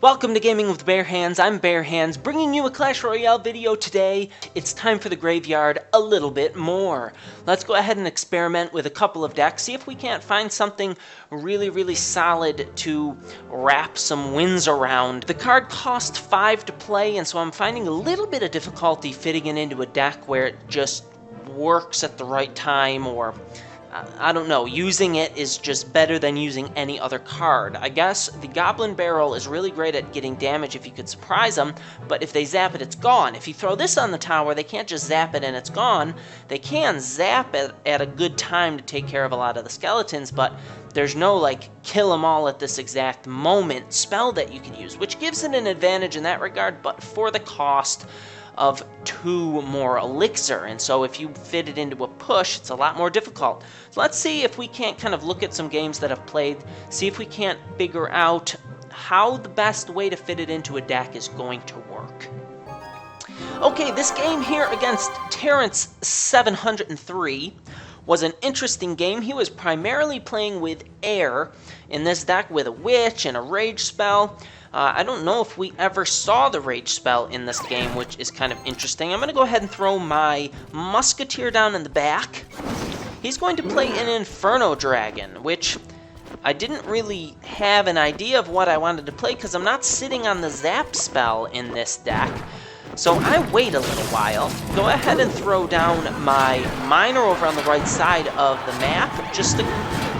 Welcome to Gaming with Bare Hands. I'm Bare Hands, bringing you a Clash Royale video today. It's time for the graveyard a little bit more. Let's go ahead and experiment with a couple of decks, see if we can't find something really solid to wrap some wins around. The card cost 5 to play, and so I'm finding a little bit of difficulty fitting it into a deck where it just works at the right time, or I don't know, using it is just better than using any other card. I guess the Goblin Barrel is really great at getting damage if you could surprise them, but if they zap it, it's gone. If you throw this on the tower, they can't just zap it and it's gone. They can zap it at a good time to take care of a lot of the skeletons, but there's no, like, kill them all at this exact moment spell that you can use, which gives it an advantage in that regard, but for the cost of 2 more elixir, and so if you fit it into a push, it's a lot more difficult. So let's see if we can't kind of look at some games that I've played, see if we can't figure out how the best way to fit it into a deck is going to work. Okay, this game here against Terrence 703 was an interesting game. He was primarily playing with air in this deck with a witch and a rage spell. I don't know if we ever saw the rage spell in this game, which is kind of interesting. I'm going to go ahead and throw my musketeer down in the back. He's going to play an Inferno Dragon, which I didn't really have an idea of what I wanted to play because I'm not sitting on the zap spell in this deck. So I wait a little while, go ahead and throw down my miner over on the right side of the map, just to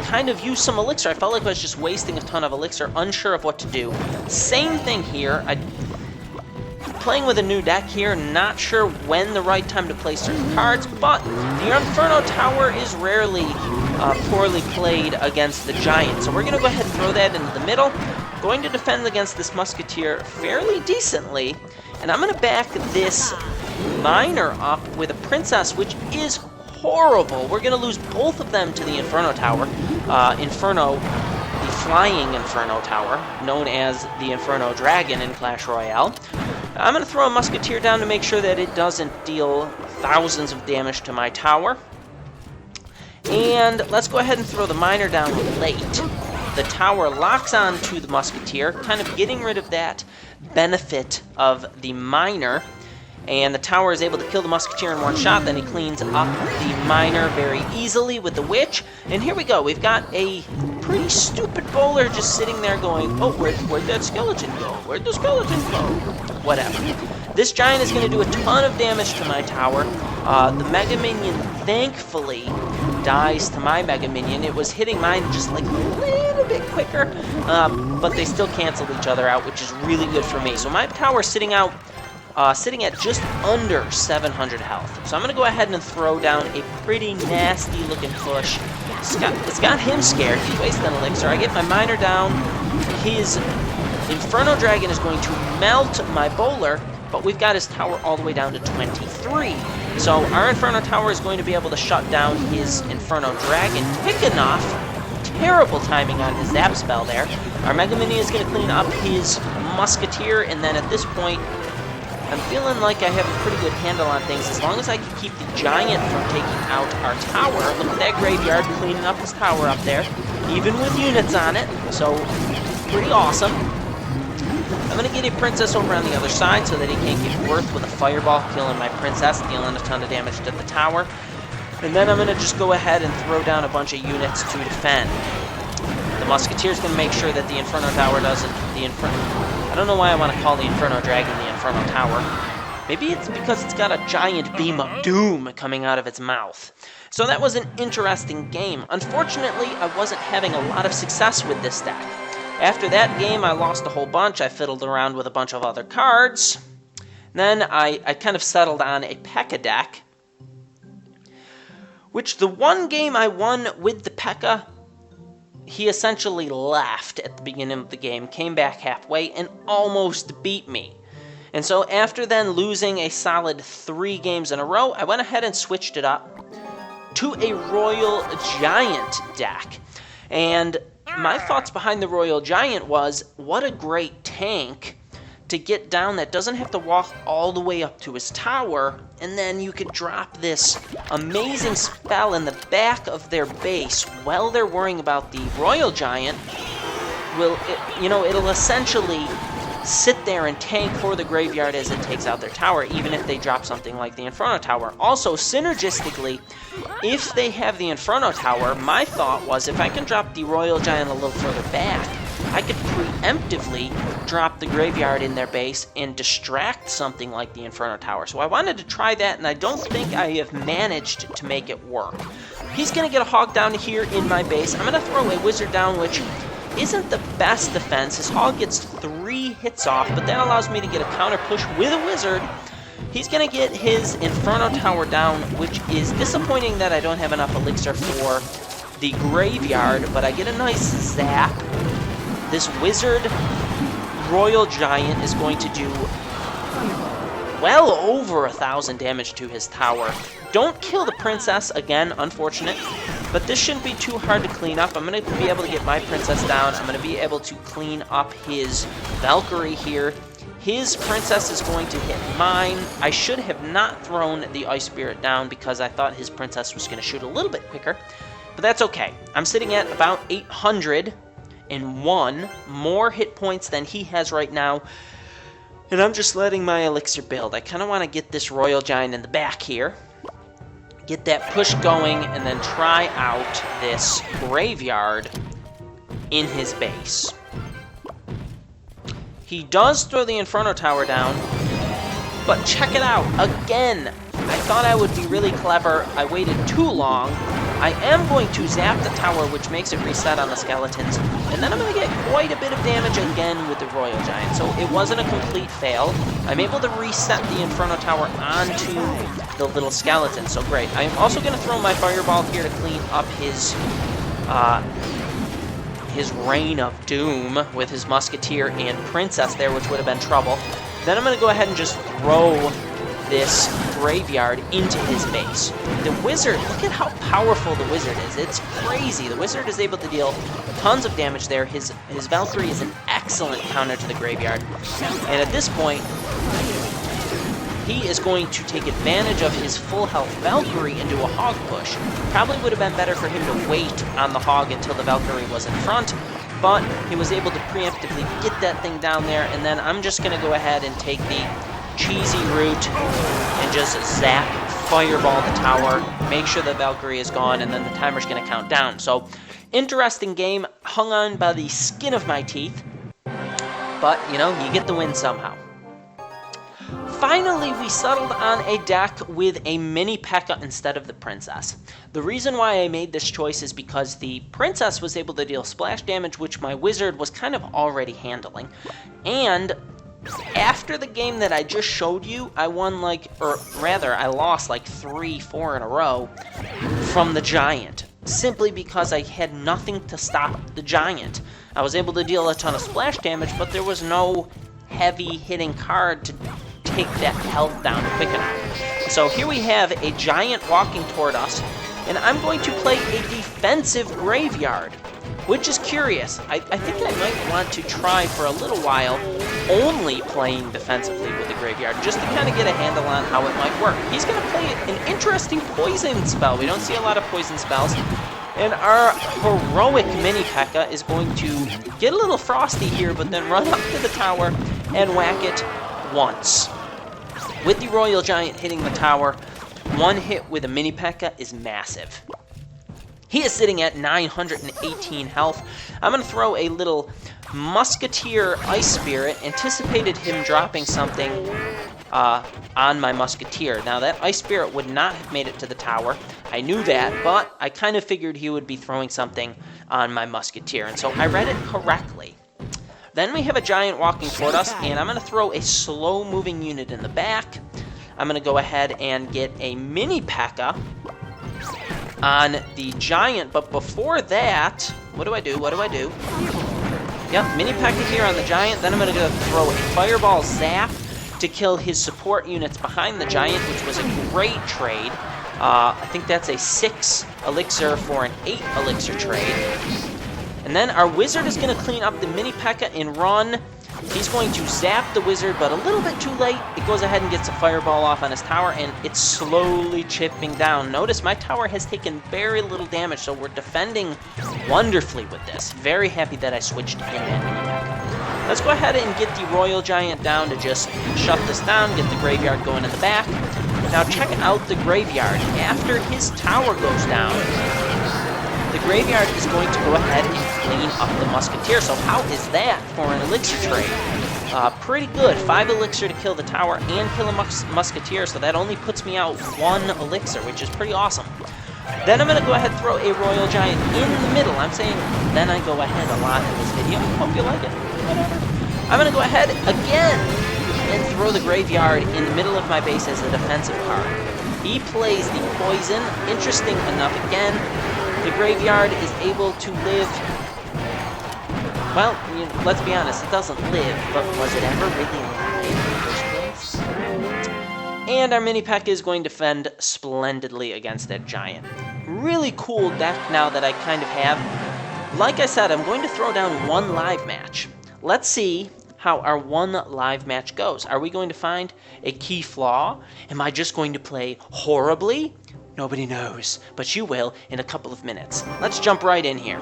kind of use some elixir. I felt like I was just wasting a ton of elixir, unsure of what to do. Same thing here. Playing with a new deck here, not sure when the right time to play certain cards, but the Inferno Tower is rarely poorly played against the Giant. So we're going to go ahead and throw that into the middle. Going to defend against this Musketeer fairly decently, and I'm going to back this Miner up with a Princess, which is horrible. We're going to lose both of them to the Inferno Tower. The Flying Inferno Tower, known as the Inferno Dragon in Clash Royale. I'm going to throw a Musketeer down to make sure that it doesn't deal thousands of damage to my tower. And let's go ahead and throw the Miner down late. The tower locks on to the Musketeer, kind of getting rid of that benefit of the Miner. And the tower is able to kill the Musketeer in one shot. Then he cleans up the Miner very easily with the Witch. And here we go. We've got a pretty stupid bowler just sitting there going, oh, where'd that skeleton go? Where'd the skeleton go? Whatever. This Giant is going to do a ton of damage to my tower. The Mega Minion, thankfully, dies to my Mega Minion. It was hitting mine just like a little bit quicker, but they still canceled each other out, which is really good for me. So my tower sitting at just under 700 health. So I'm going to go ahead and throw down a pretty nasty looking push. It's got him scared. He's wasting an elixir. I get my Miner down. His Inferno Dragon is going to melt my bowler, but we've got his tower all the way down to 23. So our Inferno Tower is going to be able to shut down his Inferno Dragon quick enough. Terrible timing on his zap spell there. Our Mega Minion is going to clean up his Musketeer, and then at this point, I'm feeling like I have a pretty good handle on things. As long as I can keep the Giant from taking out our tower. Look at that graveyard cleaning up his tower up there, even with units on it. So, pretty awesome. I'm going to get a Princess over on the other side so that he can't get worth with a Fireball, killing my Princess, dealing a ton of damage to the tower. And then I'm going to just go ahead and throw down a bunch of units to defend. The Musketeer's going to make sure that the Inferno Tower doesn't... I don't know why I want to call the Inferno Dragon the Inferno Tower. Maybe it's because it's got a giant beam of doom coming out of its mouth. So that was an interesting game. Unfortunately, I wasn't having a lot of success with this deck. After that game, I lost a whole bunch. I fiddled around with a bunch of other cards. Then I kind of settled on a P.E.K.K.A. deck, which the one game I won with the P.E.K.K.A., he essentially laughed at the beginning of the game, came back halfway, and almost beat me. And so after then losing a solid 3 games in a row, I went ahead and switched it up to a Royal Giant deck. And my thoughts behind the Royal Giant was, what a great tank to get down that doesn't have to walk all the way up to his tower, and then you could drop this amazing spell in the back of their base while they're worrying about the Royal Giant. It'll essentially sit there and tank for the graveyard as it takes out their tower, even if they drop something like the Inferno Tower. Also, synergistically, if they have the Inferno Tower, my thought was if I can drop the Royal Giant a little further back, I could preemptively drop the graveyard in their base and distract something like the Inferno Tower. So I wanted to try that, and I don't think I have managed to make it work. He's going to get a Hog down here in my base. I'm going to throw a Wizard down, which isn't the best defense. His Hog gets 3 hits off, but that allows me to get a counter push with a Wizard. He's going to get his Inferno Tower down, which is disappointing that I don't have enough elixir for the graveyard, but I get a nice zap. This Wizard Royal Giant is going to do well over 1,000 damage to his tower. Don't kill the princess, again, unfortunate, but this shouldn't be too hard to clean up. I'm going to be able to get my princess down. I'm going to be able to clean up his Valkyrie here. His princess is going to hit mine. I should have not thrown the Ice Spirit down because I thought his princess was going to shoot a little bit quicker, but that's okay. I'm sitting at about 801 more hit points than he has right now, and I'm just letting my elixir build. I kind of want to get this Royal Giant in the back here, get that push going, and then try out this graveyard in his base. He does throw the Inferno Tower down, but check it out. Again, I thought I would be really clever. I waited too long. I am going to zap the tower, which makes it reset on the skeletons, and then I'm going to get quite a bit of damage again with the Royal Giant. So it wasn't a complete fail. I'm able to reset the Inferno Tower onto the little skeleton, so great. I'm also going to throw my Fireball here to clean up his Reign of Doom with his Musketeer and Princess there, which would have been trouble. Then I'm going to go ahead and just throw this graveyard into his base. The Wizard, look at how powerful the Wizard is. It's crazy. The Wizard is able to deal tons of damage there. His Valkyrie is an excellent counter to the graveyard. And at this point, he is going to take advantage of his full health Valkyrie and do a Hog push. Probably would have been better for him to wait on the Hog until the Valkyrie was in front, but he was able to preemptively get that thing down there, and then I'm just going to go ahead and take the cheesy route and just zap, Fireball the tower, make sure the Valkyrie is gone, and then the timer's going to count down. So, interesting game, hung on by the skin of my teeth, but, you get the win somehow. Finally, we settled on a deck with a mini P.E.K.K.A. instead of the Princess. The reason why I made this choice is because the Princess was able to deal splash damage, which my Wizard was kind of already handling. And after the game that I just showed you, I lost like 3-4 in a row from the Giant, simply because I had nothing to stop the Giant. I was able to deal a ton of splash damage, but there was no heavy hitting card to take that health down quick enough. So here we have a Giant walking toward us, and I'm going to play a defensive graveyard, which is curious. I think I might want to try for a little while only playing defensively with the graveyard, just to kind of get a handle on how it might work. He's going to play an interesting poison spell. We don't see a lot of poison spells. And our heroic mini P.E.K.K.A. is going to get a little frosty here, but then run up to the tower and whack it once. With the Royal Giant hitting the tower, one hit with a mini P.E.K.K.A. is massive. He is sitting at 918 health. I'm going to throw a little Musketeer Ice Spirit. Anticipated him dropping something on my Musketeer. Now, that Ice Spirit would not have made it to the tower. I knew that, but I kind of figured he would be throwing something on my Musketeer, and so I read it correctly. Then we have a Giant walking toward us, and I'm going to throw a slow-moving unit in the back. I'm going to go ahead and get a mini P.E.K.K.A. on the Giant, but before that, what do I do? Yep, mini P.E.K.K.A. here on the Giant. Then I'm going to throw a Fireball Zap to kill his support units behind the Giant, which was a great trade. I think that's a 6 elixir for an 8 elixir trade. And then our Wizard is going to clean up the mini P.E.K.K.A. and run He's going to zap the wizard, but a little bit too late. It goes ahead and gets a fireball off on his tower, and it's slowly chipping down. Notice my tower has taken very little damage, so we're defending wonderfully with this. Very happy that I switched in that mini pack. Let's go ahead and get the Royal Giant down to just shut this down, get the graveyard going in the back. Now check out the graveyard. After his tower goes down, the graveyard is going to go ahead and clean up the Musketeer. So how is that for an elixir trade? Pretty good. 5 elixir to kill the tower and kill a Musketeer, so that only puts me out 1 elixir, which is pretty awesome. Then I'm going to go ahead and throw a Royal Giant in the middle. I'm saying then I go ahead a lot in this video. Hope you like it. Whatever. I'm going to go ahead again and throw the graveyard in the middle of my base as a defensive card. He plays the poison. Interesting enough, again, the graveyard is able to live. Well, let's be honest, it doesn't live, but was it ever really alive in the first place? And our mini pack is going to defend splendidly against that giant. Really cool deck now that I kind of have. Like I said, I'm going to throw down 1 live match. Let's see how our 1 live match goes. Are we going to find a key flaw? Am I just going to play horribly? Nobody knows, but you will in a couple of minutes. Let's jump right in here.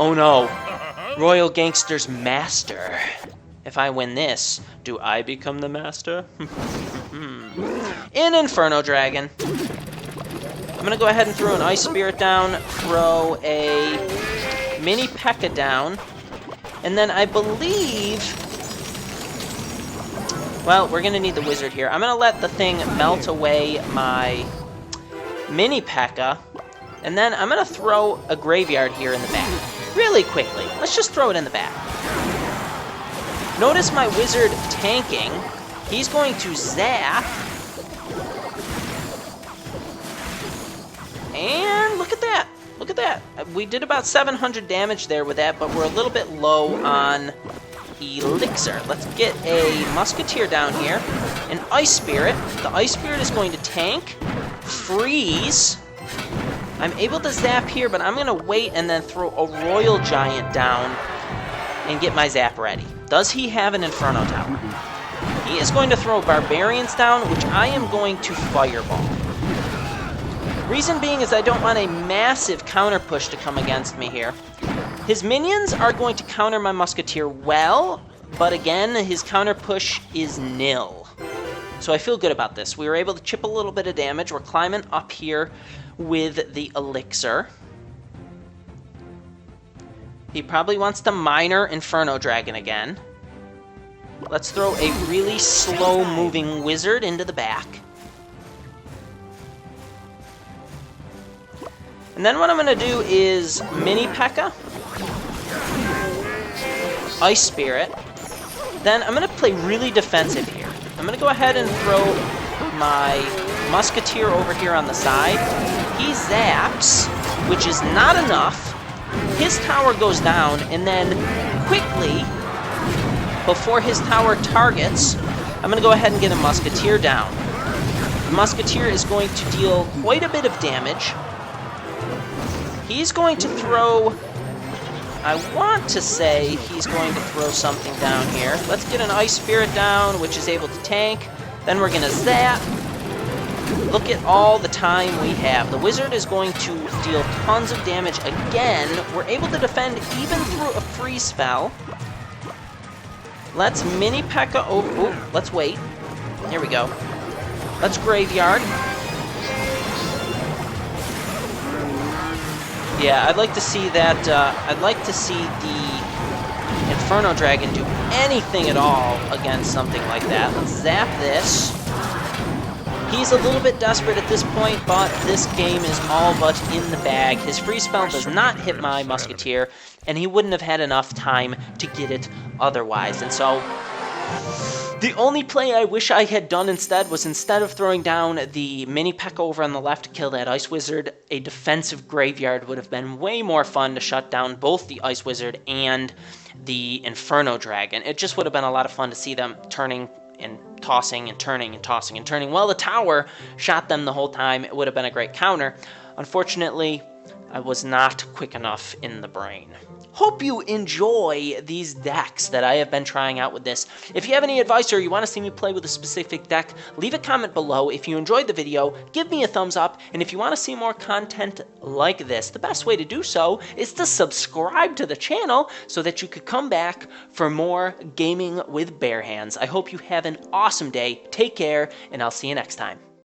Oh no! Royal Gangster's Master. If I win this, do I become the Master? In Inferno Dragon. I'm gonna go ahead and throw an Ice Spirit down, throw a Mini P.E.K.K.A down, and then I believe... Well, we're going to need the wizard here. I'm going to let the thing melt away my Mini P.E.K.K.A, and then I'm going to throw a graveyard here in the back. Really quickly. Let's just throw it in the back. Notice my wizard tanking. He's going to zap. And look at that. Look at that. We did about 700 damage there with that, but we're a little bit low on elixir. Let's get a Musketeer down here. An Ice Spirit. The Ice Spirit is going to tank. Freeze. I'm able to zap here, but I'm going to wait and then throw a Royal Giant down and get my zap ready. Does he have an Inferno Tower? He is going to throw Barbarians down, which I am going to Fireball. Reason being is I don't want a massive counter push to come against me here. His minions are going to counter my Musketeer well, but again, his counter push is nil. So I feel good about this. We were able to chip a little bit of damage. We're climbing up here with the elixir. He probably wants to Minor Inferno Dragon again. Let's throw a really slow-moving wizard into the back. And then what I'm going to do is Mini P.E.K.K.A, Ice Spirit. Then I'm going to play really defensive here. I'm going to go ahead and throw my Musketeer over here on the side. He zaps, which is not enough. His tower goes down, and then quickly, before his tower targets, I'm going to go ahead and get a Musketeer down. The Musketeer is going to deal quite a bit of damage. He's going to throw... I want to say he's going to throw something down here. Let's get an Ice Spirit down, which is able to tank. Then we're going to zap. Look at all the time we have. The wizard is going to deal tons of damage again. We're able to defend even through a freeze spell. Let's Mini P.E.K.K.A over... Ooh, let's wait. Here we go. Let's Graveyard. Yeah, I'd like to see that, I'd like to see the Inferno Dragon do anything at all against something like that. Let's zap this. He's a little bit desperate at this point, but this game is all but in the bag. His free spell does not hit my Musketeer, and he wouldn't have had enough time to get it otherwise. And so, the only play I wish I had done instead was, instead of throwing down the Mini P.E.K.K.A over on the left to kill that Ice Wizard, a defensive Graveyard would have been way more fun to shut down both the Ice Wizard and the Inferno Dragon. It just would have been a lot of fun to see them turning and tossing and turning and tossing and turning. Well, the tower shot them the whole time. It would have been a great counter. Unfortunately, I was not quick enough in the brain. Hope you enjoy these decks that I have been trying out with this. If you have any advice or you want to see me play with a specific deck, leave a comment below. If you enjoyed the video, give me a thumbs up, and if you want to see more content like this, the best way to do so is to subscribe to the channel so that you could come back for more gaming with bare hands. I hope you have an awesome day. Take care, and I'll see you next time.